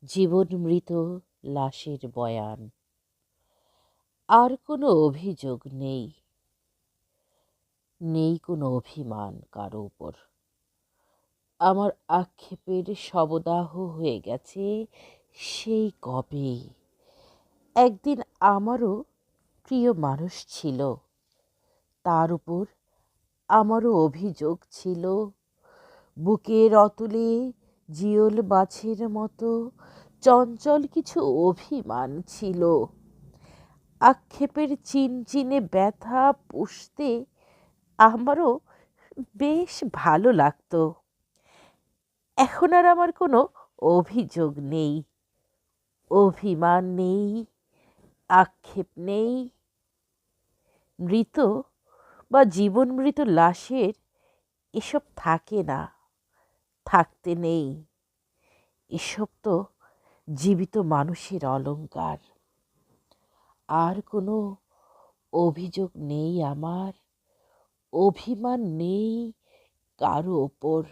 জীবন মৃত লাশের বয়ান। আর কোনো অভিযোগ নেই, নেই কোনো অভিমান কারো উপর। আমার আক্ষেপের শবদাহ হয়ে গেছে সেই কবে। একদিন আমারও প্রিয় মানুষ ছিল, তার উপর আমারও অভিযোগ ছিল। বুকের অতলে জিওল মাছের মতো চঞ্চল কিছু অভিমান ছিল। আক্ষেপের চিনচিনে ব্যথা পুষতে আমারও বেশ ভালো লাগতো। এখন আর আমার কোনো অভিযোগ নেই, অভিমান নেই, আক্ষেপ নেই। মৃত বা জীবন মৃত লাশের এসব থাকে না, থাকতে নেই। এসব তো জীবিত মানুষের অলংকার। আর কোনো অভিযোগ নেই আমার, অভিমান নেই কারো ওপর।